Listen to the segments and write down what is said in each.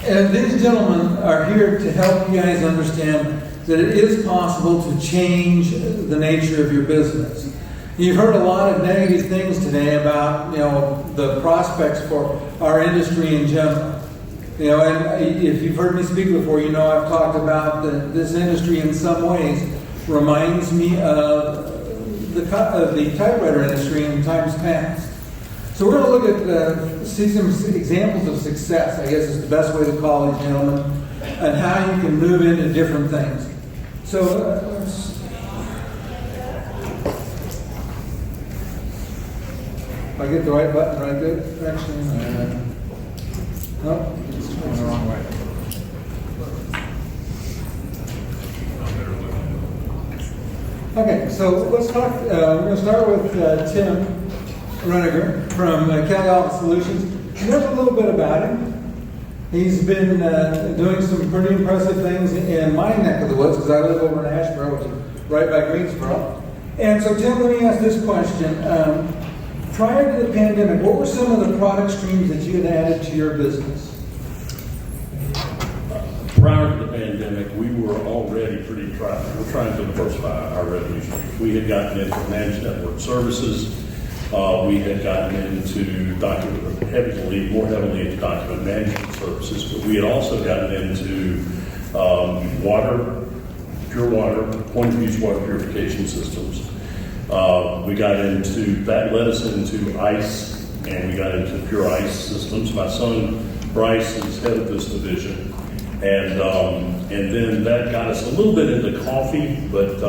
And these gentlemen are here to help you guys understand that it is possible to change the nature of your business. You've heard a lot of negative things today about, the prospects for our industry in general. And if you've heard me speak before, I've talked about that this industry in some ways reminds me of the typewriter industry in times past. So we're going to look at, see some examples of success, I guess is the best way to call these gentlemen, and how you can move into different things. So, if I get the right button right there, direction, no, it's going the wrong way. Okay, so let's talk, we're going to start with Tim Renegar from Kannel Solutions. There's a little bit about him. He's been doing some pretty impressive things in my neck of the woods, because I live over in Asheboro, which is right by Greensboro. And so, Tim, let me ask this question. Prior to the pandemic, what were some of the product streams that you had added to your business? Prior to the pandemic, we were already pretty trying to diversify our revenue streams. We had gotten into managed network services. We had gotten into more heavily into document management services, but we had also gotten into water, pure water, point-of-use water purification systems. We got into, that led us into ice, and we got into pure ice systems. My son, Bryce, is head of this division. And then that got us a little bit into coffee, but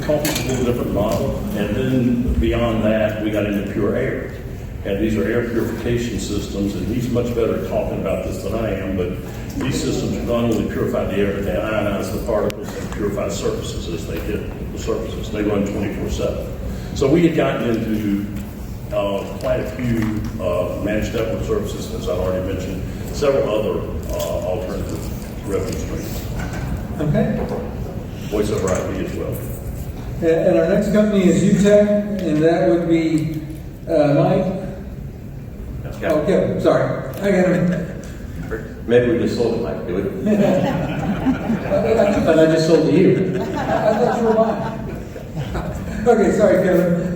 coffee's a little different model. And then beyond that, we got into pure air. And these are air purification systems, and he's much better at talking about this than I am, but these systems not only purify the air, but they ionize the particles and purify surfaces as they hit the surfaces. They run 24/7. So we had gotten into quite a few managed network services, as I already mentioned, several other alternative revenue streams. Okay. Voice over IP as well. And our next company is UTEC, and that would be Mike. Okay, sorry. I got it. Maybe we just sold it, Mike, do we? But I just sold to you. I thought you were mine. Okay, sorry, Kevin.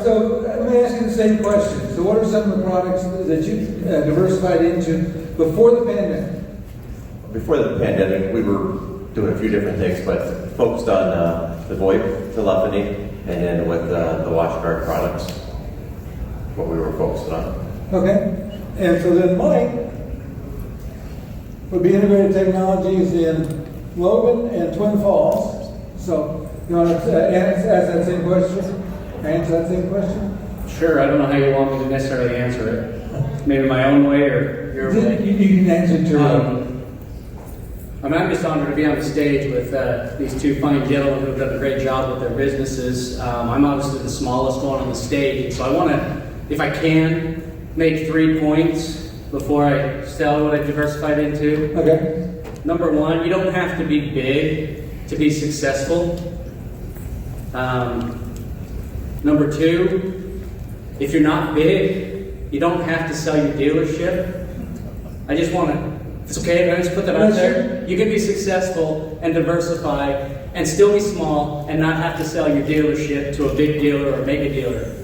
So let me ask you the same question. So what are some of the products that you diversified into before the pandemic? Before the pandemic, we were doing a few different things, but focused on the VoIP telephony, and then with the WatchGuard products, what we were focused on. Okay. And so then Mike would be integrated technologies in Logan and Twin Falls. So you want to ask that same question? Answer that same question? Sure. I don't know how you want me to necessarily answer it. Maybe my own way or your way. You can answer it to I'm just honored to be on the stage with these two fine gentlemen who have done a great job with their businesses. I'm obviously the smallest one on the stage, so I want to, if I can, make 3 points before I tell what I diversified into. Okay. Number one, you don't have to be big to be successful. Number two, if you're not big, you don't have to sell your dealership. I just want to, if it's okay, I just put that out there. You can be successful and diversify and still be small and not have to sell your dealership to a big dealer or mega dealer.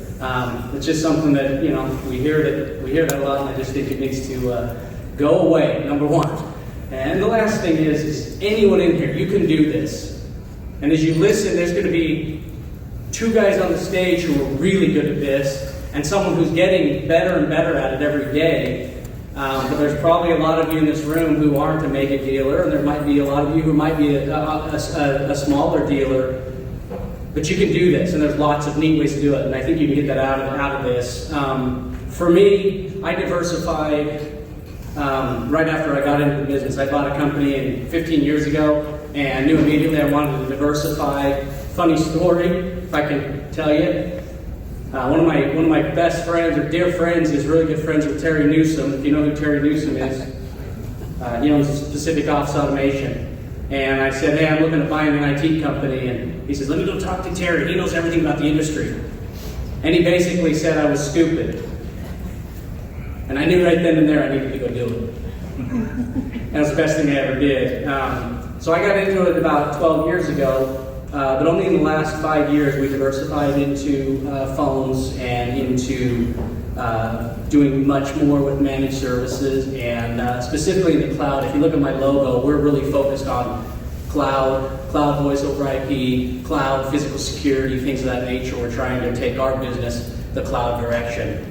It's just something that, we hear that a lot, and I just think it needs to go away, number one. And the last thing is anyone in here, you can do this. And as you listen, there's going to be two guys on the stage who are really good at this, and someone who's getting better and better at it every day. But there's probably a lot of you in this room who aren't a mega dealer, and there might be a lot of you who might be a smaller dealer. But you can do this, and there's lots of neat ways to do it, and I think you can get that out of this. For me, I diversified right after I got into the business. I bought a company 15 years ago, and I knew immediately I wanted to diversify. Funny story, if I can tell you. One of my best friends, or dear friends, is really good friends with Terry Newsom. If you know who Terry Newsom is, he owns Pacific Office Automation. And I said, hey, I'm looking to buy an IT company. And he says, let me go talk to Terry. He knows everything about the industry. And he basically said I was stupid. And I knew right then and there I needed to go do it. And it was the best thing I ever did. So I got into it about 12 years ago, but only in the last 5 years we diversified into phones and into doing much more with managed services, and specifically in the cloud. If you look at my logo, we're really focused on cloud voice over IP, cloud physical security, things of that nature. We're trying to take our business the cloud direction.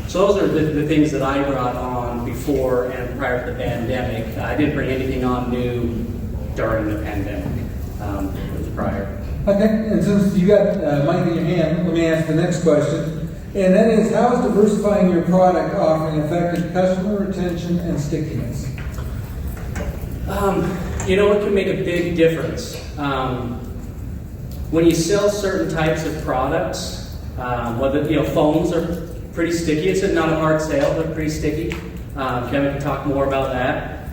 So those are the things that I brought on before and prior to the pandemic. I didn't bring anything on new during the pandemic. It was prior. Okay, and since you got mic in your hand, let me ask the next question. And that is, how has diversifying your product offering affected customer retention and stickiness? It can make a big difference. When you sell certain types of products, whether, phones are pretty sticky. It's not a hard sale, but pretty sticky. Kevin can talk more about that.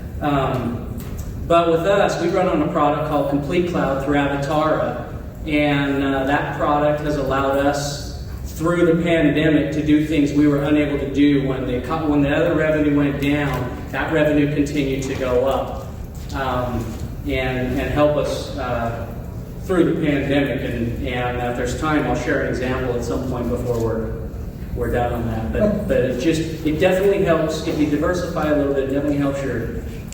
But with us, we run on a product called Complete Cloud through Avatara, and that product has allowed us, through the pandemic, to do things we were unable to do when the other revenue went down. That revenue continued to go up, and help us through the pandemic. And if there's time, I'll share an example at some point before we're done on that. But it definitely helps if you diversify a little bit. It definitely helps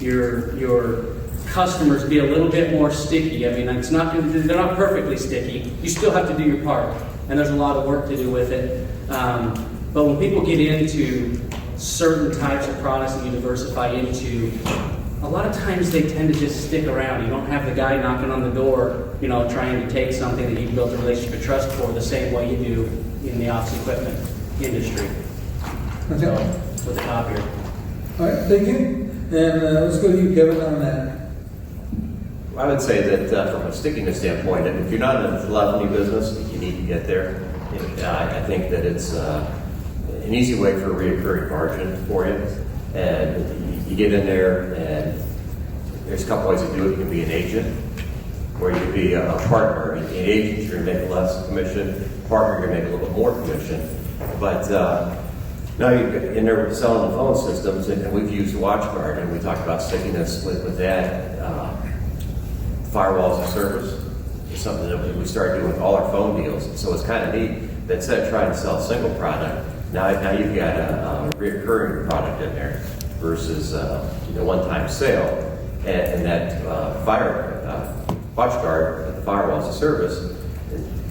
your customers be a little bit more sticky. I mean, they're not perfectly sticky. You still have to do your part, and there's a lot of work to do with it. But when people get into certain types of products that you diversify into, a lot of times they tend to just stick around. You don't have the guy knocking on the door, trying to take something that you've built a relationship of trust for the same way you do in the office equipment industry. Okay. So, with the copier. All right, thank you. And let's go to you, Kevin, on that. I would say that from a stickiness standpoint, if you're not in the telephony business, you need to get there. I think that it's an easy way for a reoccurring margin for you. And you get in there, and there's a couple ways to do it. You can be an agent, or you can be a partner. An agent, you're going to make less commission. Partner, you're going to make a little bit more commission. But now you're in there selling the phone systems, and we've used WatchGuard, and we talked about stickiness with that. Firewalls as a service is something that we started doing with all our phone deals. So it's kind of neat that instead of trying to sell a single product, now you've got a recurring product in there versus one-time sale. And that WatchGuard, the firewall as a service,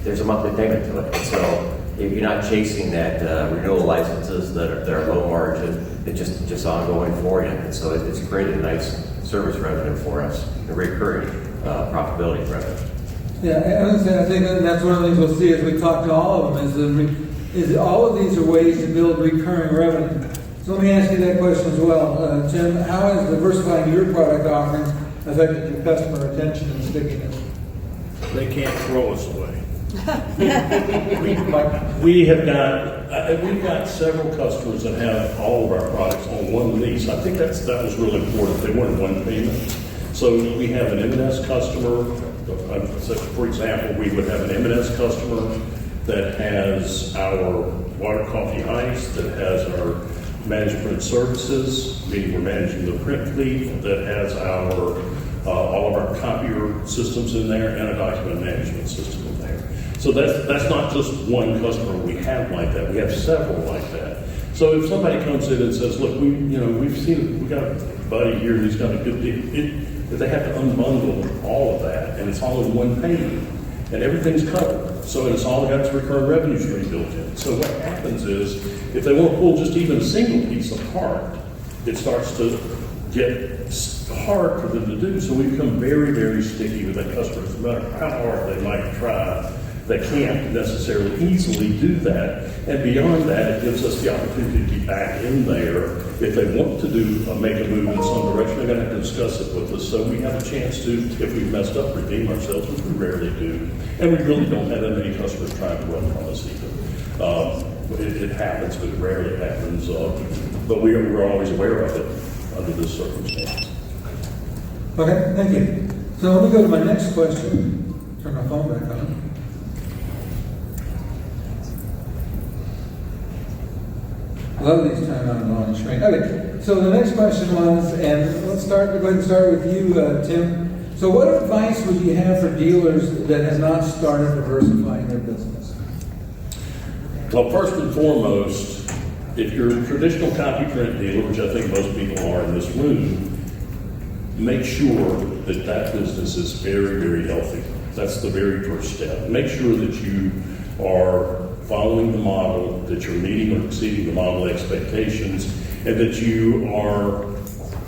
there's a monthly payment to it. And so if you're not chasing that renewal licenses that are low margin, it's just ongoing for you. And so it's created a nice service revenue for us, a recurring profitability revenue. Yeah, I think that's one of the things we'll see as we talk to all of them is that all of these are ways to build recurring revenue. So let me ask you that question as well. Tim, how has diversifying your product offerings affected your customer retention and stickiness? They can't throw us away. We've got several customers that have all of our products on one lease. I think that was really important. They weren't one payment. So we have an M&S customer. For example, we would have an M&S customer that has our water, coffee, ice, that has our managed print services, meaning we're managing the print fleet, that has our all of our copier systems in there, and a document management system in there. So that's not just one customer we have like that. We have several like that. So if somebody comes in and says, "Look, we got a buddy here, and he's got a good deal," they have to unbundle all of that, and it's all in one payment, and everything's covered. So it's all got its recurring revenue stream built in. So what happens is, if they want to pull just even a single piece apart, it starts to get hard for them to do. So we become very, very sticky with that customer. No matter how hard they might try, they can't necessarily easily do that. And beyond that, it gives us the opportunity to be back in there. If they want to make a move in some direction, they're going to have to discuss it with us. So we have a chance to, if we've messed up, redeem ourselves, which we rarely do. And we really don't have that many customers trying to run from us either. It happens, but it rarely happens. But we're always aware of it under this circumstance. Okay, thank you. So let me go to my next question. Turn my phone back on. A lot of these time I'm on the screen. Okay, So the next question was, and let's go ahead and start with you, Tim. So what advice would you have for dealers that have not started diversifying their business? Well, first and foremost, if you're a traditional copy print dealer, which I think most people are in this room, make sure that that business is very, very healthy. That's the very first step. Make sure that you are following the model, that you're meeting or exceeding the model expectations, and that you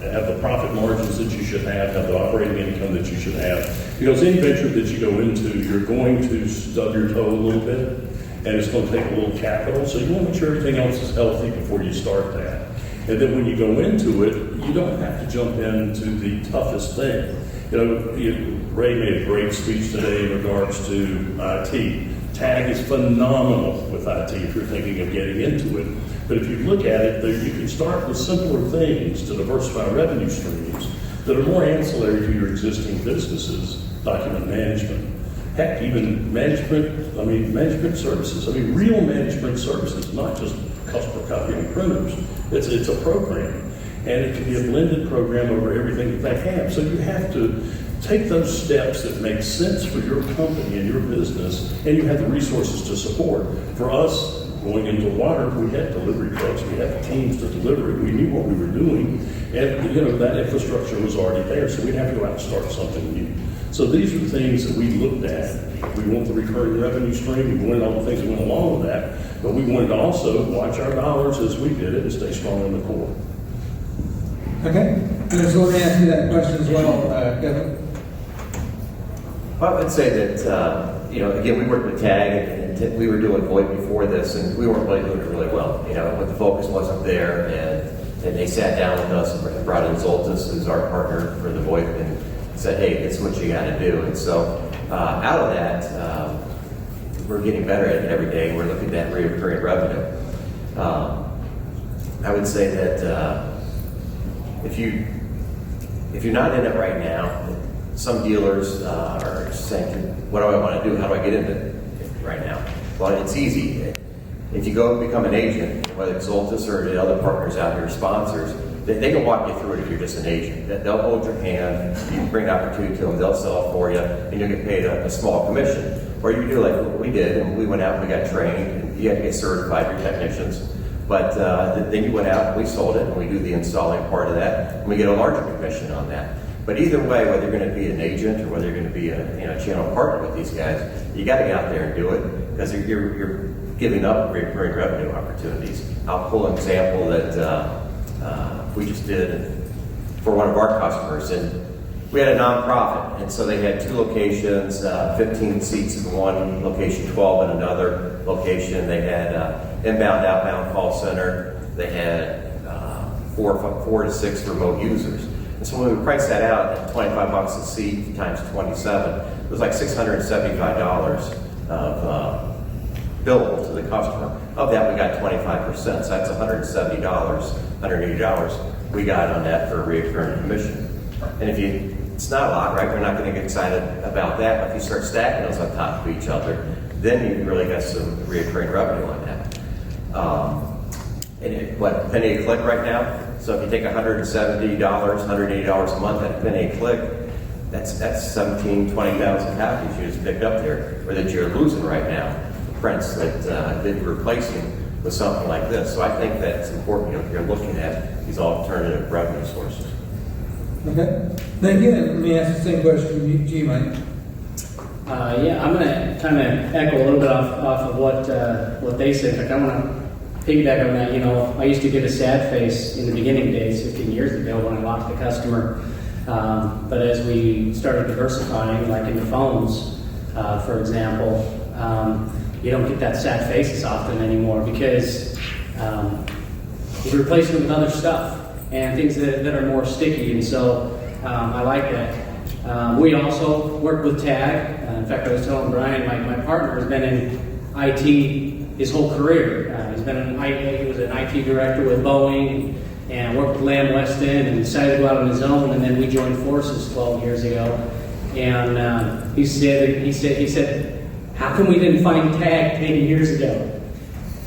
have the profit margins that you should have the operating income that you should have. Because any venture that you go into, you're going to stub your toe a little bit, and it's going to take a little capital, so you want to make sure everything else is healthy before you start that. And then when you go into it, you don't have to jump into the toughest thing. Ray made a great speech today in regards to IT. TAG is phenomenal with IT if you're thinking of getting into it. But if you look at it, you can start with simpler things to diversify revenue streams that are more ancillary to your existing businesses, document management. Heck, even management services. Real management services, not just customer copying printers. It's a program. And it can be a blended program over everything that they have. So you have to take those steps that make sense for your company and your business, and you have the resources to support. For us, going into water, we had delivery trucks, we had teams to deliver it, we knew what we were doing, and that infrastructure was already there, so we'd have to go out and start something new. So these are the things that we looked at. We want the recurring revenue stream, we wanted all the things that went along with that, but we wanted to also watch our dollars as we did it and stay strong in the core. Okay, so let me ask you that question as well, Kevin. Well, I would say that, again, we worked with TAG, and we were doing VoIP before this, and we weren't really doing it really well. But the focus wasn't there, and they sat down with us and brought in Zoltis, who's our partner for the VoIP, and said, hey, this is what you got to do. And so out of that, we're getting better at it every day. We're looking at recurring revenue. I would say that if you're not in it right now, some dealers are saying, what do I want to do? How do I get into it right now? Well, it's easy. If you go become an agent, whether it's Zoltis or the other partners out here, sponsors, they can walk you through it if you're just an agent. They'll hold your hand, you can bring an opportunity to them, they'll sell it for you, and you'll get paid a small commission. Or you can do like what we did, and we went out and we got trained, and you have to get certified, your technicians. But then you went out and we sold it, and we do the installing part of that, and we get a larger commission on that. But either way, whether you're going to be an agent or whether you're going to be a channel partner with these guys, you got to get out there and do it because you're giving up recurring revenue opportunities. I'll pull an example that we just did for one of our customers, and we had a nonprofit, and so they had 2 locations, 15 seats in one location, 12 in another location. They had inbound, outbound call center. They had 4 to 6 remote users. And so when we priced that out at $25 a seat times 27, it was like $675 of billable to the customer. Of that, we got 25%, so that's $170, $180 we got on that for a recurring commission. And it's not a lot, right? We're not going to get excited about that, but if you start stacking those on top of each other, then you really got some recurring revenue on that. Penny a click right now? So if you take $170, $180 a month at a penny a click, that's 17,000, 20,000 copies you just picked up there, or that you're losing right now. Prints that you're replacing with something like this. So I think that's important if you're looking at these alternative revenue sources. Okay. Thank you. And let me ask the same question to you, Mike. I'm going to kind of echo a little bit off of what they said. In fact, I want to piggyback on that. I used to get a sad face in the beginning days, 15 years ago, when I lost the customer. But as we started diversifying, like in the phones, for example, you don't get that sad face as often anymore because you're replacing it with other stuff and things that are more sticky. And so I like that. We also work with TAG. In fact, I was telling Brian, my partner has been in IT his whole career. He was an IT director with Boeing and worked with Lamb Weston and decided to go out on his own. And then we joined forces 12 years ago. And he said, how come we didn't find TAG 10 years ago?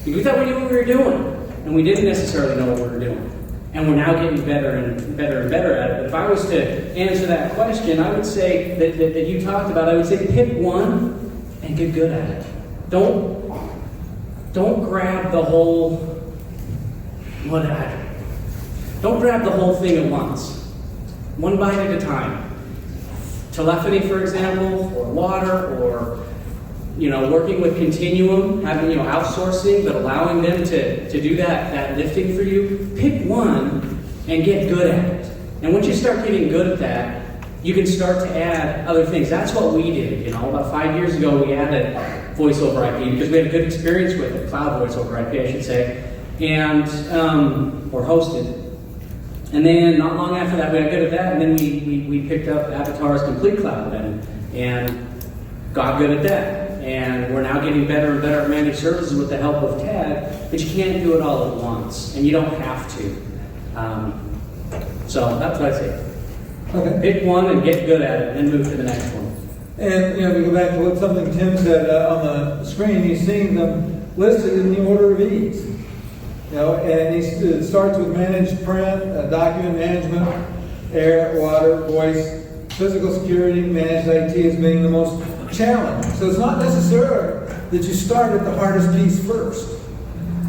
We thought we knew what we were doing, and we didn't necessarily know what we were doing. And we're now getting better and better and better at it. But if I was to answer that question, I would say that you talked about, I would say pick one and get good at it. Don't grab the whole, don't grab the whole thing at once. One bite at a time. Telephony, for example, or water, or working with Continuum, having outsourcing, but allowing them to do that lifting for you. Pick one and get good at it. And once you start getting good at that, you can start to add other things. That's what we did. About 5 years ago, we added voice over IP because we had a good experience with it, cloud voice over IP, I should say, and or hosted. And then not long after that, we got good at that, and then we picked up Avatar's Complete Cloud and got good at that. And we're now getting better and better at managed services with the help of TAD, but you can't do it all at once, and you don't have to. So that's what I say. Okay. Pick one and get good at it, and then move to the next one. And we go back to what something Tim said on the screen. He's seeing them listed in the order of ease. And it starts with managed print, document management, air, water, voice, physical security, managed IT as being the most challenging. So it's not necessarily that you start at the hardest piece first.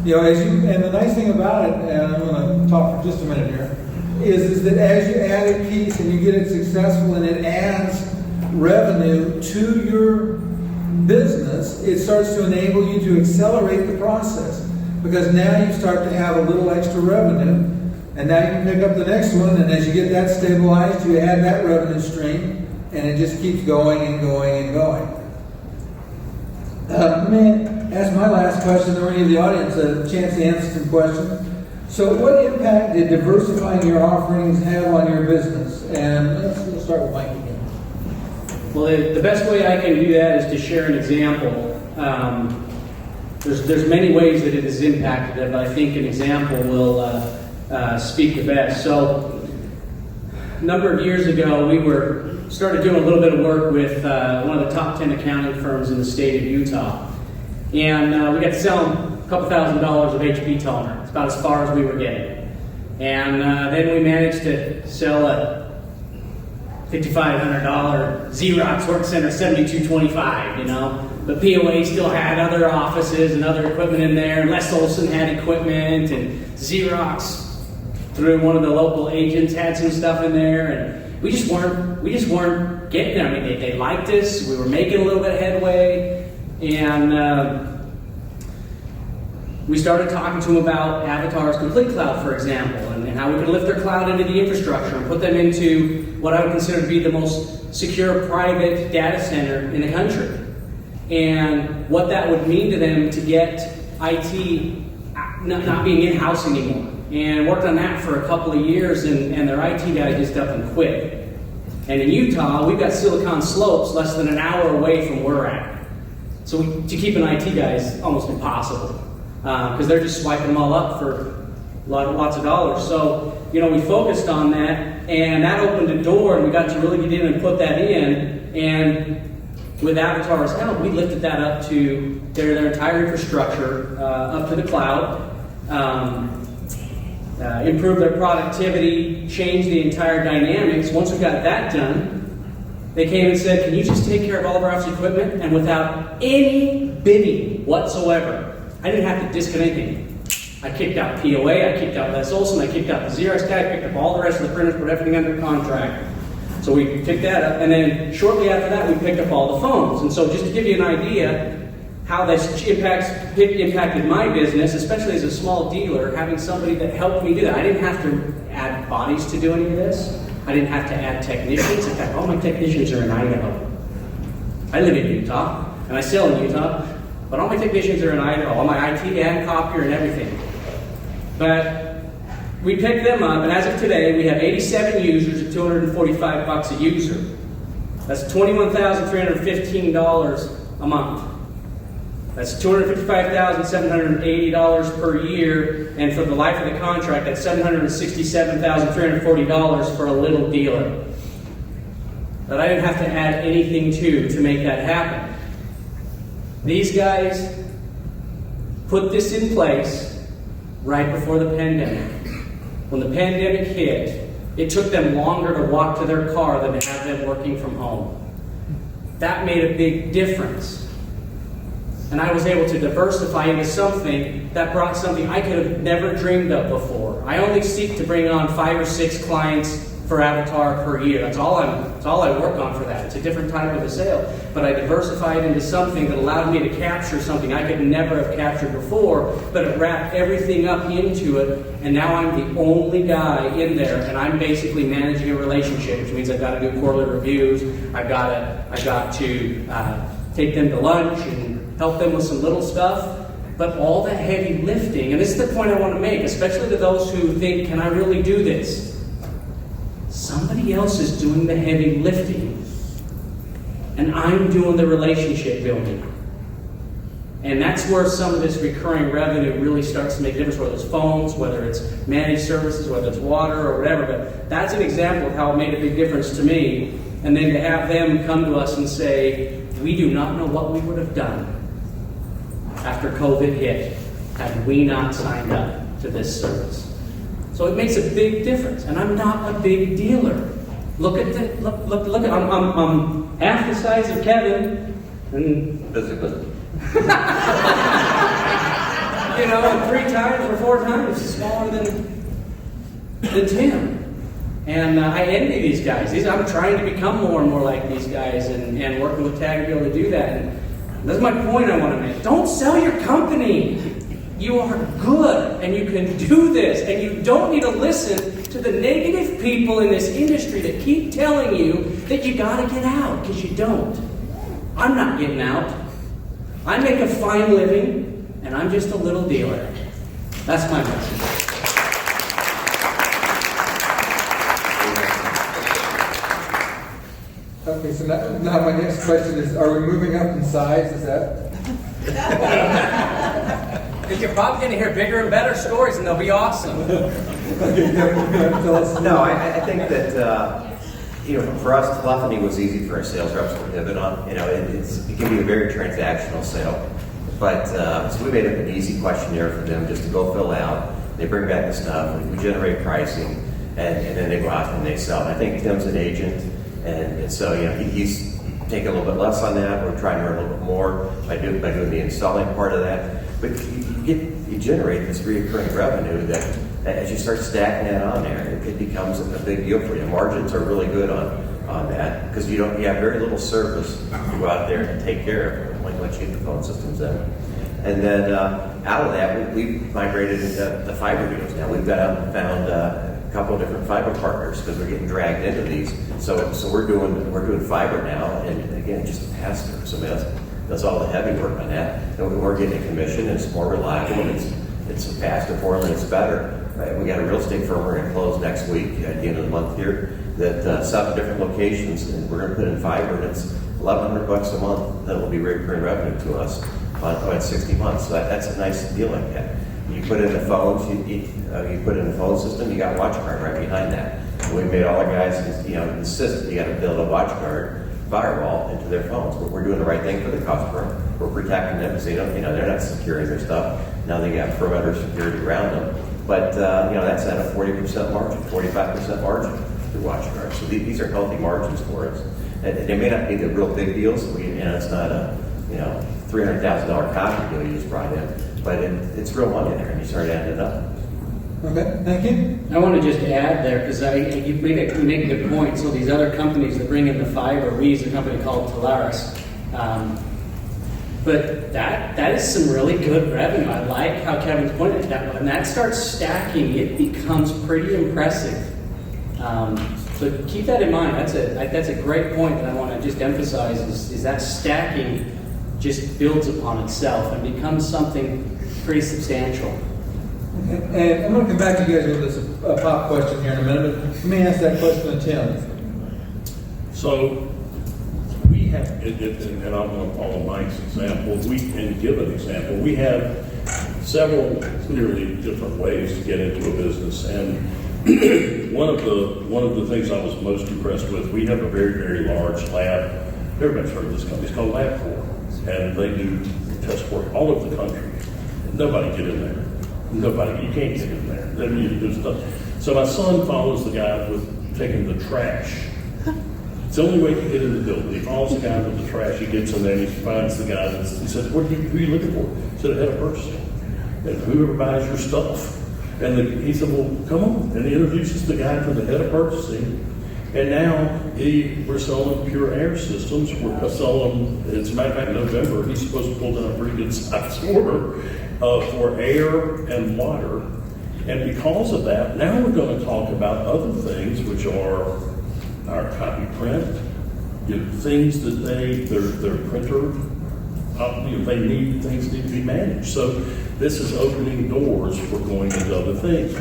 And the nice thing about it, and I'm going to talk for just a minute here, is that as you add a piece and you get it successful and it adds revenue to your business, it starts to enable you to accelerate the process. Because now you start to have a little extra revenue, and now you can pick up the next one, and as you get that stabilized, you add that revenue stream, and it just keeps going and going and going. Let me ask my last question, or any of the audience a chance to answer some questions. So what impact did diversifying your offerings have on your business? And let's start with Mike again. Well, the best way I can do that is to share an example. There's many ways that it has impacted it, but I think an example will speak the best. So, a number of years ago, we started doing a little bit of work with one of the top 10 accounting firms in the state of Utah. And we got to sell them a couple $1,000s of HP toner. It's about as far as we were getting. And then we managed to sell a $5,500 Xerox Work Center 7225, But POA still had other offices and other equipment in there. Les Olson had equipment, and Xerox, through one of the local agents, had some stuff in there. And we just weren't getting there. I mean, they liked us. We were making a little bit of headway, and we started talking to them about Avatar's Complete Cloud, for example, and how we could lift their cloud into the infrastructure and put them into what I would consider to be the most secure private data center in the country. And what that would mean to them to get IT not being in-house anymore. And worked on that for a couple of years, and their IT guy just up and quit. And in Utah, we've got Silicon Slopes less than an hour away from where we're at. So to keep an IT guy is almost impossible, because they're just swiping them all up for lots of dollars. So, we focused on that, and that opened a door, and we got to really get in and put that in. And with Avatar's help, we lifted that up to their entire infrastructure, up to the cloud, improved their productivity, changed the entire dynamics. Once we got that done, they came and said, can you just take care of all of our office equipment? And without any bidding whatsoever, I didn't have to disconnect anything. I kicked out POA, I kicked out Les Olson, I kicked out the Xerox guy, I picked up all the rest of the printers, put everything under contract. So we picked that up, and then shortly after that, we picked up all the phones. And so just to give you an idea how this impacted my business, especially as a small dealer, having somebody that helped me do that. I didn't have to add bodies to do any of this. I didn't have to add technicians. In fact, all my technicians are in Idaho. I live in Utah, and I sell in Utah, but all my technicians are in Idaho, all my IT and copier and everything. But we picked them up, and as of today, we have 87 users at $245 a user. That's $21,315 a month. That's $255,780 per year, and for the life of the contract, that's $767,340 for a little dealer. That I didn't have to add anything to make that happen. These guys put this in place right before the pandemic. when the pandemic hit, it took them longer to walk to their car than to have them working from home. That made a big difference. And I was able to diversify into something that brought something I could have never dreamed of before. I only seek to bring on 5 or 6 clients for Avatar per year. That's all I work on for that. It's a different type of a sale. But I diversified into something that allowed me to capture something I could never have captured before, but it wrapped everything up into it, and now I'm the only guy in there, and I'm basically managing a relationship, which means I've got to do quarterly reviews, I've got to take them to lunch and help them with some little stuff. But all that heavy lifting, and this is the point I want to make, especially to those who think, can I really do this? Somebody else is doing the heavy lifting, and I'm doing the relationship building. And that's where some of this recurring revenue really starts to make a difference, whether it's phones, whether it's managed services, whether it's water or whatever. But that's an example of how it made a big difference to me. And then to have them come to us and say, we do not know what we would have done after COVID hit had we not signed up to this service. So it makes a big difference, and I'm not a big dealer. Look at I'm half the size of Kevin, and Physically. And 3 times or 4 times smaller than Tim. And I envy these guys. I'm trying to become more and more like these guys, and working with TAG to be able to do that. And that's my point I want to make. Don't sell your company. You are good, and you can do this, and you don't need to listen to the negative people in this industry that keep telling you that you got to get out, because you don't. I'm not getting out. I make a fine living, and I'm just a little dealer. That's my message. Okay, so now my next question is, are we moving up in size? Is that? You're probably going to hear bigger and better stories, and they'll be awesome. No, I think that for us, telephony was easy for our sales reps to pivot on. It can be a very transactional sale, but so we made up an easy questionnaire for them just to go fill out. They bring back the stuff, we generate pricing, and then they go out and they sell. And I think Tim's an agent, and so he's taking a little bit less on that. We're trying to earn a little bit more by doing the installing part of that. But you generate this recurring revenue that, as you start stacking that on there, it becomes a big deal for you. Margins are really good on that, because you have very little service to go out there and take care of, like once you get the phone systems in. And then out of that, we've migrated into the fiber deals now. We've got out and found a couple of different fiber partners, because we're getting dragged into these. So we're doing fiber now, and again, just a pass-through. So that's all the heavy work on that. And we're getting a commission, and it's more reliable, and it's faster for them, and it's better. Right? We got a real estate firm we're going to close next week at the end of the month here, that 7 different locations, and we're going to put in fiber, and it's $1,100 a month that will be recurring revenue to us on 60 months. So that's a nice deal like that. You put in the phones, you put in the phone system, you got WatchGuard right behind that. And we made all our guys insist that you got to build a WatchGuard firewall into their phones. We're doing the right thing for the customer. We're protecting them, because they don't, they're not securing their stuff. Now they got perimeter security around them. But that's at a 40% margin, 45% margin through WatchGuard. So these are healthy margins for us. And they may not be the real big deals. It's not a $300,000 copy deal you just brought in, but it's real money there, and you start adding it up. Okay, thank you. I want to just add there, because you make a good point. So these other companies that bring in the fiber, we use a company called Polaris. But that is some really good revenue. I like how Kevin's pointed that. When that starts stacking, it becomes pretty impressive. So keep that in mind. That's a great point that I want to just emphasize, is that stacking just builds upon itself and becomes something pretty substantial. Okay. And I'm going to come back to you guys with this pop question here in a minute, but let me ask that question to Tim. So we have, and I'm going to follow Mike's example, and give an example. We have several clearly different ways to get into a business, and one of the things I was most impressed with, we have a very, very large lab. Everybody's heard of this company. It's called LabCorp, and they do test work all over the country. Nobody get in there. You can't get in there. So my son follows the guy with taking the trash. It's the only way to get in the building. He follows the guy with the trash. He gets in there and he finds the guy. He says, who are you looking for? He said, head of purchasing. And whoever buys your stuff. And he said, well, come on. And he introduces the guy to the head of purchasing. And now we're selling pure air systems. We're selling, as a matter of fact, in November, he's supposed to pull down a pretty good size order for air and water. And because of that, now we're going to talk about other things, which are our copy print, things that their printer, they need, things need to be managed. So this is opening doors for going into other things.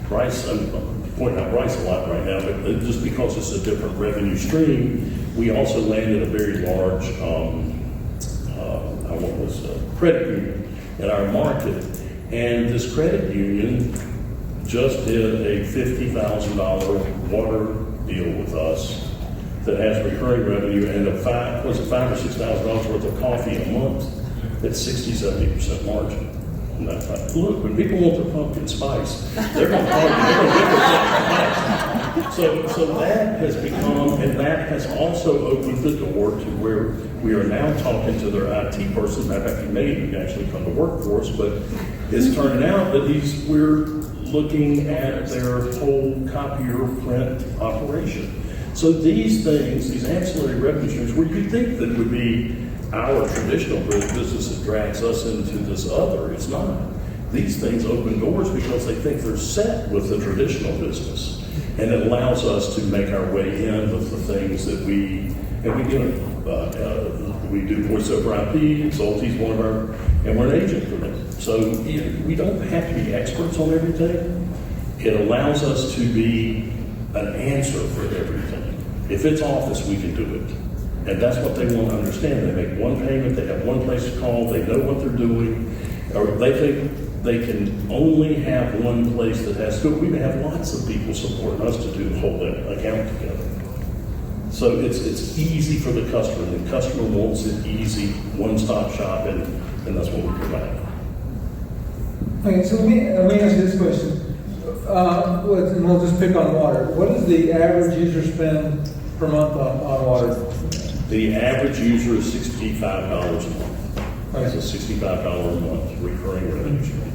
Price, I'm pointing out price a lot right now, but just because it's a different revenue stream, we also landed a very large, credit union in our market. And this credit union just did a $50,000 water deal with us that has recurring revenue and $5,000 or $6,000 worth of coffee a month at 60-70% margin. And that's like, look, when people want their pumpkin spice, they're going to So that has become, and that has also opened the door to where we are now talking to their IT person. Matter of fact, he may actually come to work for us, but it's turning out that we're looking at their whole copier print operation. So these things, these ancillary revenue streams, where you think that would be our traditional business that drags us into this other, it's not. These things open doors because they think they're set with the traditional business. And it allows us to make our way in with the things that we do voice over IP, Salty's one of our, and we're an agent for them. So we don't have to be experts on everything. It allows us to be an answer for everything. If it's office, we can do it. And that's what they want to understand. They make one payment, they have one place to call, they know what they're doing, or they think they can only have one place that has to do it. We may have lots of people supporting us to do the whole account together. So it's easy for the customer. The customer wants it easy, one-stop shopping, and that's what we provide. Okay, so let me ask you this question. And we'll just pick on water. What is the average user spend per month on water? The average user is $65 a month. Okay. It's a $65 a month recurring revenue stream.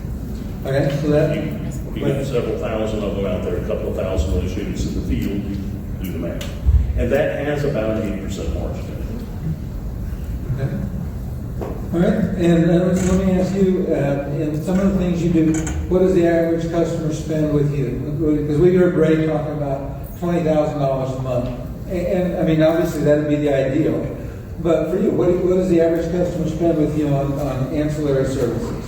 Okay, so that You got several thousand of them out there, a couple of thousand of those units in the field, you do the math. And that has about an 80% margin. Okay. All right, and let me ask you, in some of the things you do, what does the average customer spend with you? Because we heard Ray talking about $20,000 a month. And I mean, obviously that would be the ideal. But for you, what does the average customer spend with you on ancillary services?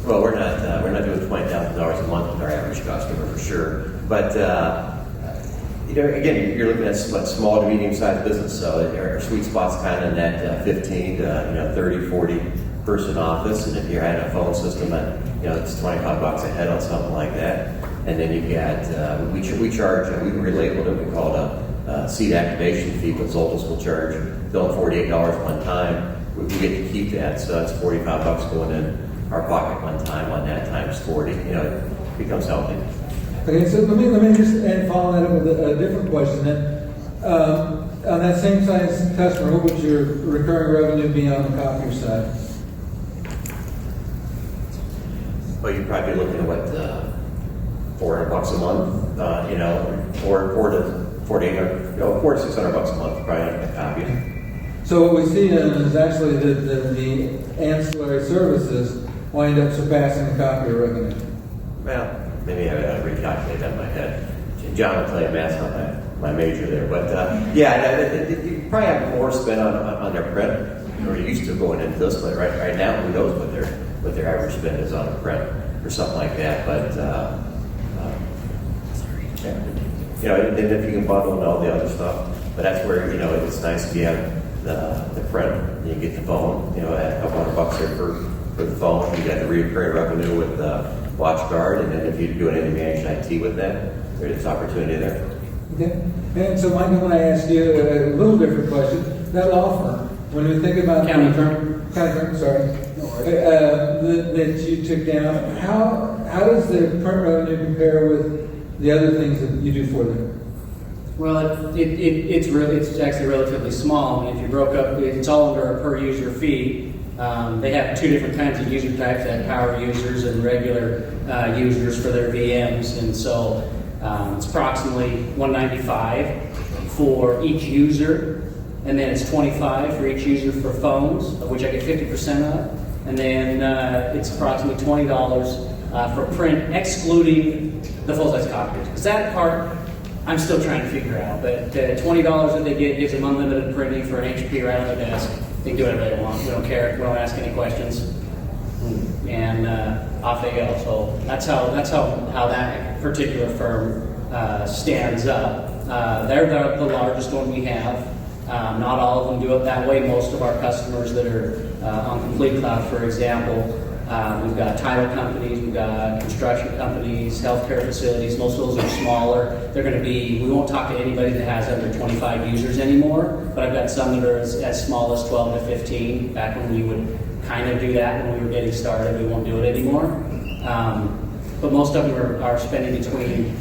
Well, we're not doing $20,000 a month with our average customer for sure. But again, you're looking at small to medium-sized business. So our sweet spot's kind of in that 15 to 30, 40 person office. And if you're at a phone system, it's $25 a head on something like that. And then you've got we charge we relabeled it. We call it a seat activation fee. But Zoltis will charge bill $48 one time. We get to keep that, so that's $45 going in our pocket one time on that times 40. It becomes healthy. Okay, so let me just follow that up with a different question then. On that same size customer, what would your recurring revenue be on the copier side? Well, you'd probably be looking at what $400 a month, $400 to $600 a month, probably on a copy. So what we see then is actually the ancillary services wind up surpassing the copier revenue. Well, maybe I gotta recalculate that in my head. John will tell you math's not my major there, but you probably have more spent on their print, or used to going into this, but right now who knows what their average spend is on a print or something like that. But and if you can bundle and all the other stuff, but that's where it's nice if you have the print, and you get the phone, at a couple $100 there for the phone. You got the recurring revenue with WatchGuard, and then if you're doing any managed IT with that, there's opportunity there. Okay. And so, Mike, I'm going to ask you a little different question. That law firm, when we think about County firm, sorry, that you took down, how how does the print revenue compare with the other things that you do for them? Well, it's actually relatively small. I mean, if you broke up, it's all under a per user fee. They have two different kinds of user types. They have power users and regular users for their VMs, and so it's approximately $195 for each user, and then it's $25 for each user for phones, of which I get 50% of, and then it's approximately $20 for print, excluding the full-size copiers. Because that part I'm still trying to figure out, but $20 that they get gives them unlimited printing for an HP right on their desk. They can do whatever they want. We don't care. We don't ask any questions, and off they go. So that's how that particular firm stands up. They're the largest one we have. Not all of them do it that way. Most of our customers that are on Complete Cloud, for example, we've got title companies, we've got construction companies, healthcare facilities. Most of those are smaller. They're going to be, we won't talk to anybody that has under 25 users anymore, but I've got some that are as small as 12 to 15. Back when we would kind of do that when we were getting started, we won't do it anymore. But most of them are spending between,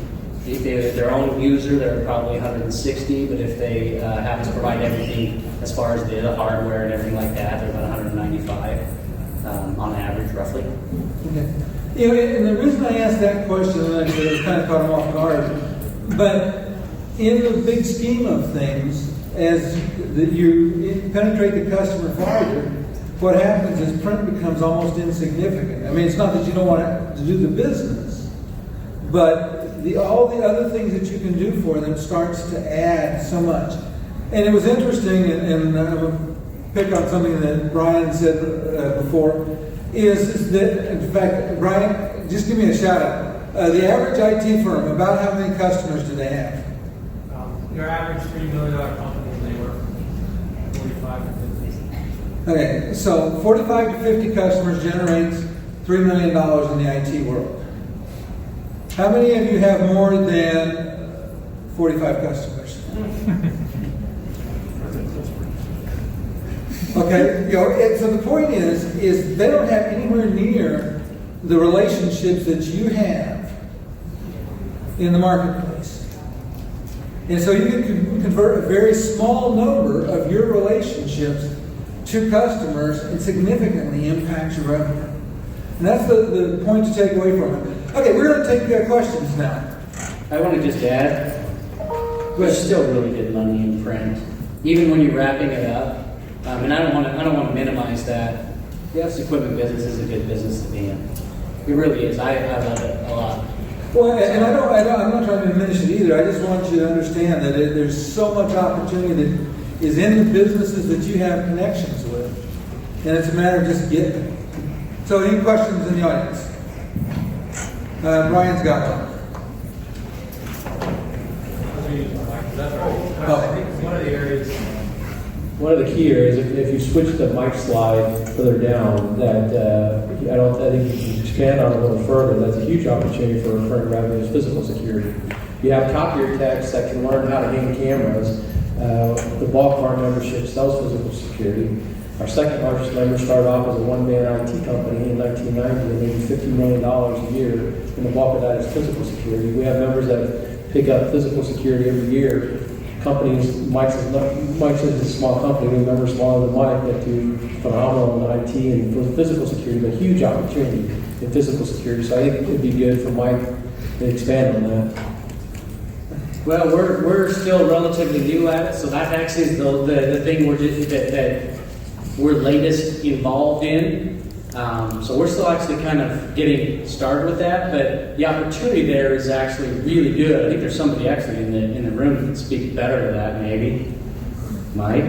if they're their own user, they're probably 160, but if they have us provide everything as far as the hardware and everything like that, they're about 195 on average, roughly. Okay. You know, and the reason I asked that question, and I kind of caught him off guard, but in the big scheme of things, as you penetrate the customer farther, what happens is print becomes almost insignificant. I mean, it's not that you don't want to do the business, but all the other things that you can do for them starts to add so much. And it was interesting, and I'm going to pick on something that Brian said before, is that, in fact, Brian, just give me a shout out. The average IT firm, about how many customers do they have? Your average $3 million company, they work 45 to 50. Okay, so 45 to 50 customers generates $3 million in the IT world. How many of you have more than 45 customers? Okay, you know, so the point is they don't have anywhere near the relationships that you have in the marketplace. And so you can convert a very small number of your relationships to customers and significantly impact your revenue. And that's the point to take away from it. Okay, we're going to take questions now. I want to just add, we're still really good money in print, even when you're wrapping it up. And I don't want to minimize that. Yes, equipment business is a good business to be in. It really is. I love it a lot. Well, and I'm not trying to diminish it either. I just want you to understand that there's so much opportunity that is in the businesses that you have connections with, and it's a matter of just getting it. So, any questions in the audience? Brian's got one. That's right. I think one of the areas. One of the key areas, if you switch the mic slide further down, that I think you can expand on a little further. That's a huge opportunity for recurring revenue is physical security. You have copier techs that can learn how to hang cameras. The bulk of our membership sells physical security. Our second largest member started off as a one-man IT company in 1990 and made $50 million a year, and the bulk of that is physical security. We have members that pick up physical security every year. Companies, Mike's is a small company, we remember smaller than Mike, that do phenomenal in IT and for physical security, but huge opportunity in physical security. So I think it would be good for Mike to expand on that. Well, we're still relatively new at it, so that actually is the thing that we're latest involved in. So we're still actually kind of getting started with that, but the opportunity there is actually really good. I think there's somebody actually in the room that can speak better to that, maybe. Mike?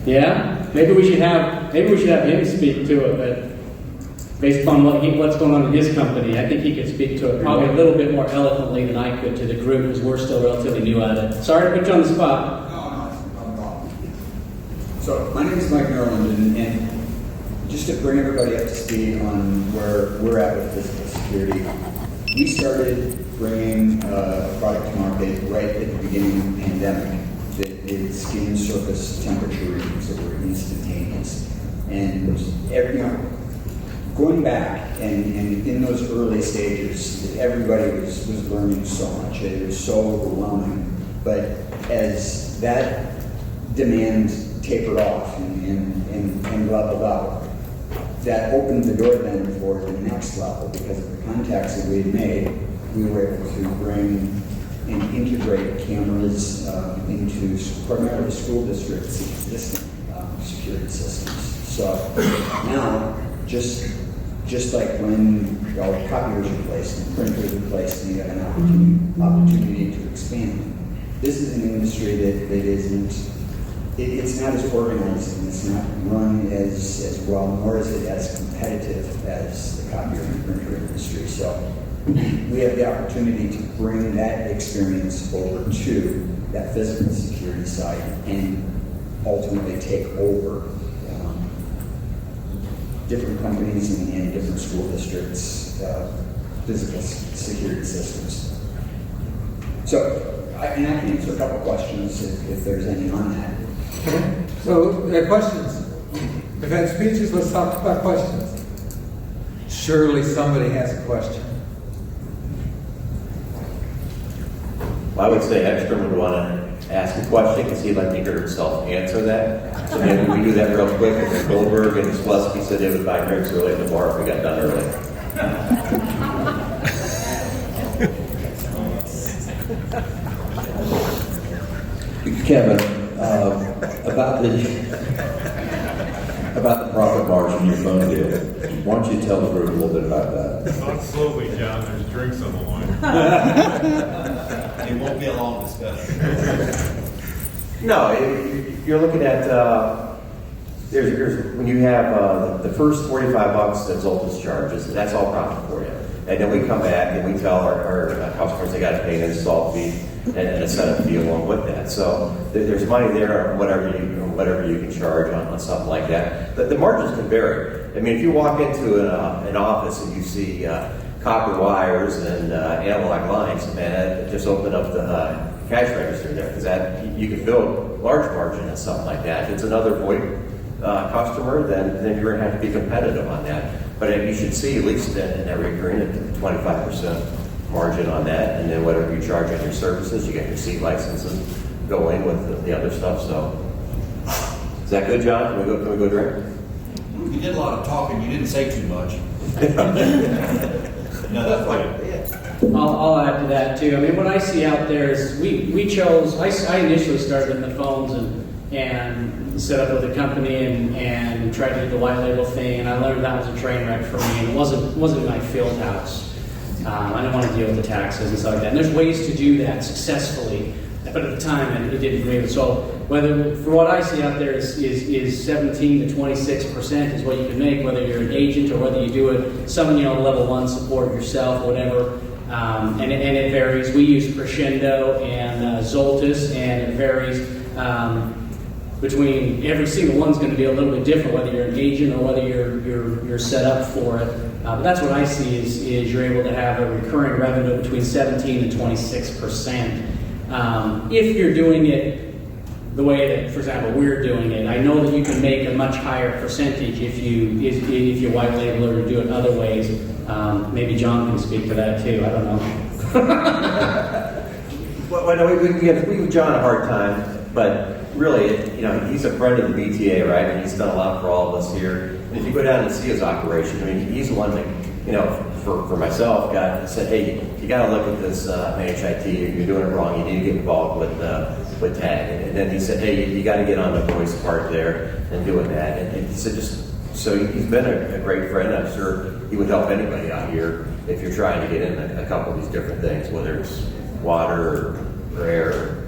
Yeah? Maybe we should have him speak to it, but based upon what's going on in his company, I think he could speak to it probably a little bit more eloquently than I could to the group, because we're still relatively new at it. Sorry to put you on the spot. No, not a problem. So my name is Mike Nerland, and just to bring everybody up to speed on where we're at with physical security, we started bringing a product to market right at the beginning of the pandemic that did skin surface temperature readings that were instantaneous. And going back and in those early stages, everybody was learning so much. It was so overwhelming. But as that demand tapered off and leveled out, that opened the door then for the next level, because of the contacts that we had made, we were able to bring and integrate cameras into primarily school districts' existing security systems. So now, just like when copiers are placed and printers are placed, and you have an opportunity to expand. This is an industry that isn't. It's not as organized and it's not run as well, nor is it as competitive as the copier and printer industry. So we have the opportunity to bring that experience over to that physical security side and ultimately take over different companies and different school districts' physical security systems. So, I can answer a couple questions if there's any on that. Okay. So, questions? We've had speeches, let's talk about questions. Surely somebody has a question. Well, I would say Ekstrom would want to ask a question because he'd like to hear himself answer that. So maybe we do that real quick. And then Goldberg and Slusky said they would buy drinks early at the bar if we got done early. Kevin, about the profit margin in your phone deal, why don't you tell the group a little bit about that? Talk slowly, John. There's drinks on the line. It won't be a long discussion. No, you're looking at when you have the first $45 that Zoltas charges, that's all profit for you. And then we come back and we tell our customers they got to pay an install fee and a setup fee along with that. So there's money there on whatever you can charge on something like that. But the margins can vary. I mean, if you walk into an office and you see copper wires and analog lines, man, just open up the cash register there, because that you can build large margin on something like that. If it's another VoIP customer, then you're going to have to be competitive on that. But you should see at least in every agreement 25% margin on that, and then whatever you charge on your services, you get your seat licenses go in with the other stuff. So is that good, John? Can we go drink? You did a lot of talking. You didn't say too much. No, that's right. I'll add to that too. I mean, what I see out there is we chose. I initially started in the phones and set up with a company and tried to do the white label thing, and I learned that was a train wreck for me. And it wasn't my field house. I didn't want to deal with the taxes and stuff like that. And there's ways to do that successfully, but at the time it didn't agree with. So whether for what I see out there is 17 to 26% is what you can make, whether you're an agent or whether you do it some level 1 support yourself or whatever. And it varies. We use Crescendo and Zoltas, and it varies between every single one's going to be a little bit different, whether you're an agent or whether you're set up for it. But that's what I see is you're able to have a recurring revenue between 17 and 26%. If you're doing it the way that, for example, we're doing it, I know that you can make a much higher percentage if you white label or do it other ways. Maybe John can speak to that too. I don't know. Well, no, we give John a hard time, but really, he's a friend of the BTA, right? And he's done a lot for all of us here. And if you go down and see his operation, I mean, he's the one that, for myself, said, hey, you got to look at this HIT. You're doing it wrong. You need to get involved with TAG. And then he said, hey, you got to get on the voice part there and doing that. And he said, so he's been a great friend. I'm sure he would help anybody out here if you're trying to get in a couple of these different things, whether it's water or air.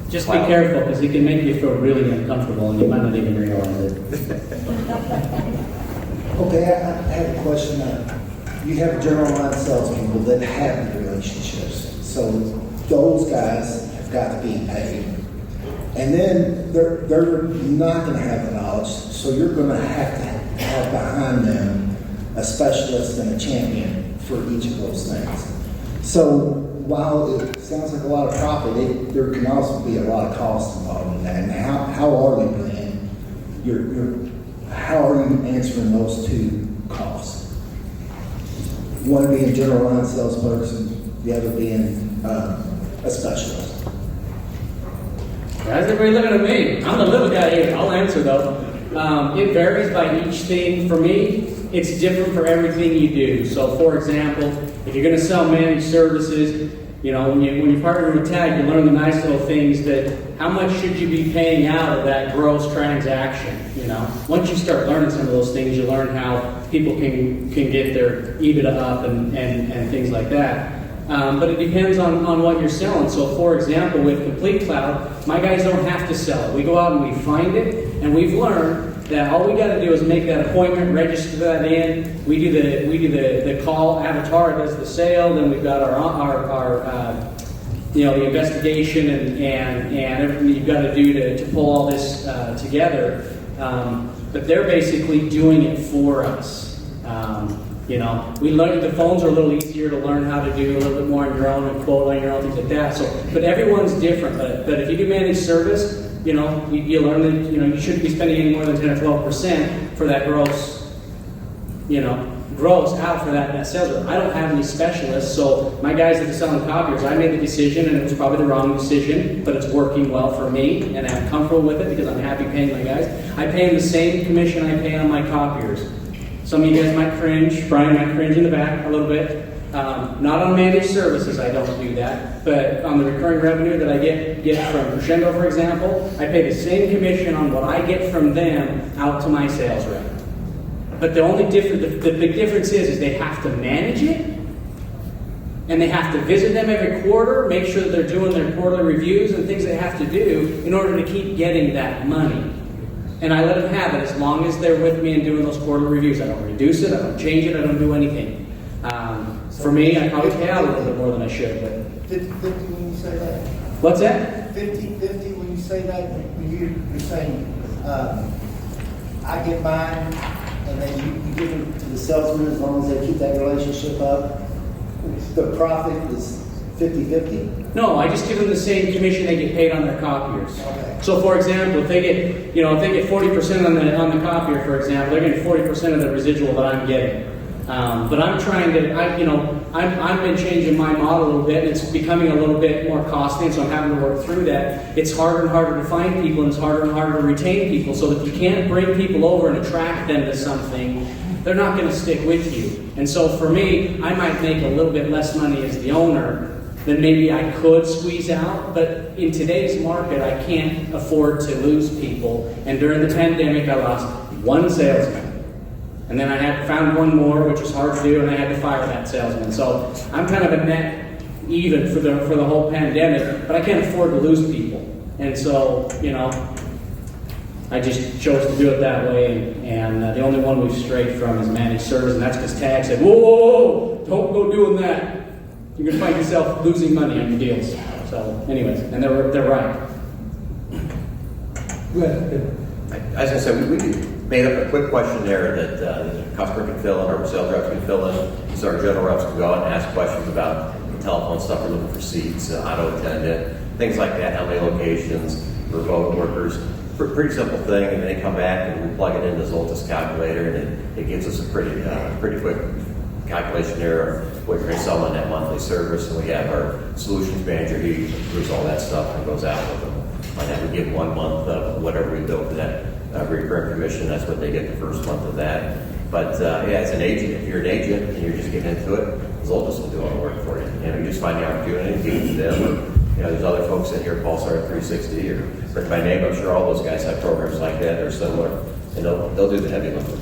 Just be careful, because it can make you feel really uncomfortable and you might not even realize it. Okay, I have a question. You have general line salespeople that have the relationships. So those guys have got to be paid. And then they're not going to have the knowledge, so you're going to have behind them a specialist and a champion for each of those things. So while it sounds like a lot of profit, there can also be a lot of cost involved in that. And how are you paying? How are you answering those two costs? one being general line salesperson, the other being a specialist? How's everybody looking at me? I'm the little guy here. I'll answer though. It varies by each thing. For me, it's different for everything you do. So, for example, if you're going to sell managed services, you know, when you partner with TAG, you learn the nice little things that how much should you be paying out of that gross transaction. You know, once you start learning some of those things, you learn how people can get their EBITDA up and things like that. But it depends on what you're selling. So, for example, with Complete Cloud, my guys don't have to sell it. We go out and we find it, and we've learned that all we got to do is make that appointment, register that in. We do the call. Avatar does the sale. Then we've got our the investigation and everything you've got to do to pull all this together. But they're basically doing it for us. You know, we learned the phones are a little easier to learn how to do a little bit more on your own and quote on your own, things like that. So, but everyone's different. But if you do managed service, you know, you learn that, you know, you shouldn't be spending any more than 10 or 12% for that gross out for that sales rep. I don't have any specialists, so my guys that are selling copiers, I made the decision, and it was probably the wrong decision, but it's working well for me, and I'm comfortable with it because I'm happy paying my guys. I pay them the same commission I pay on my copiers. Some of you guys might cringe. Brian might cringe in the back a little bit. Not on managed services, I don't do that. But on the recurring revenue that I get from Crescendo, for example, I pay the same commission on what I get from them out to my sales rep. But the only the big difference is they have to manage it, and they have to visit them every quarter, make sure that they're doing their quarterly reviews and things they have to do in order to keep getting that money. And I let them have it as long as they're with me and doing those quarterly reviews. I don't reduce it, I don't change it, I don't do anything. For me, I probably pay out a little bit more than I should. But 50-50 when you say that? What's that? 50-50 when you say that? You're saying, I get mine, and then you give it to the salesman as long as they keep that relationship up. The profit is 50-50? No, I just give them the same commission they get paid on their copiers. Okay. So, for example, if they get 40% on the copier, for example, they're getting 40% of the residual that I'm getting. But I'm trying to, I've been changing my model a little bit, and it's becoming a little bit more costly, and so I'm having to work through that. It's harder and harder to find people, and it's harder and harder to retain people. So if you can't bring people over and attract them to something, they're not going to stick with you. And so for me, I might make a little bit less money as the owner than maybe I could squeeze out, but in today's market, I can't afford to lose people. And during the pandemic, I lost one salesman. And then I found one more, which was hard to do, and I had to fire that salesman. So I'm kind of a net even for the whole pandemic, but I can't afford to lose people. And so, I just chose to do it that way. And the only one we've strayed from is managed service, and that's because TAG said, whoa, don't go doing that. You're going to find yourself losing money on your deals. So, anyways, and they're right. Go ahead. As I said, we made up a quick questionnaire that the customer can fill in, our sales reps can fill in, so our general reps can go out and ask questions about the telephone stuff. We're looking for seats, auto attendant, things like that, how many locations, remote workers. Pretty simple thing, and then they come back and we plug it into Zolta's calculator, and it gives us a pretty quick calculation there of what you're going to sell on that monthly service. And we have our solutions manager, he does all that stuff and goes out with them. And then we give 1 month of whatever we built for that recurring commission. That's what they get the first month of that. But as an agent, if you're an agent and you're just getting into it, Zoltas will do all the work for you. You just find the opportunity, give it to them. Or, there's other folks in here, Pulsar 360 or Rick by name. I'm sure all those guys have programs like that or similar, and they'll do the heavy lifting.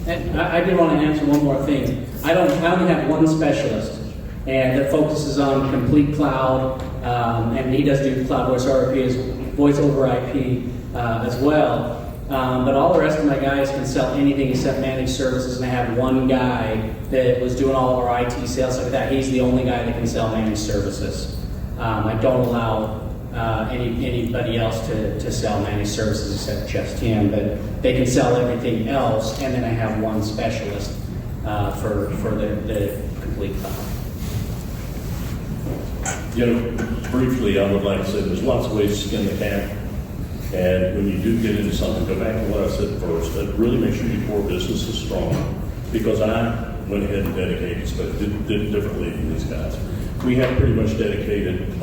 And I did want to answer one more thing. I only have one specialist, and that focuses on complete cloud, and he does do cloud voice over IP as well. But all the rest of my guys can sell anything except managed services, and I have one guy that was doing all of our IT sales like that. He's the only guy that can sell managed services. I don't allow anybody else to sell managed services except just him, but they can sell everything else, and then I have one specialist for the complete cloud. Briefly, I would like to say there's lots of ways to skin the cat. And when you do get into something, go back to what I said first, that really make sure your core business is strong. Because I went ahead and dedicated, but did differently than these guys. We have pretty much dedicated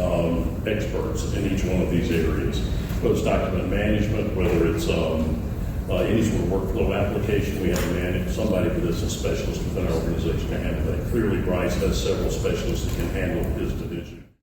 experts in each one of these areas, whether it's document management, whether it's any sort of workflow application. We have somebody for this, a specialist within our organization to handle that. Clearly, Bryce has several specialists that can handle his division.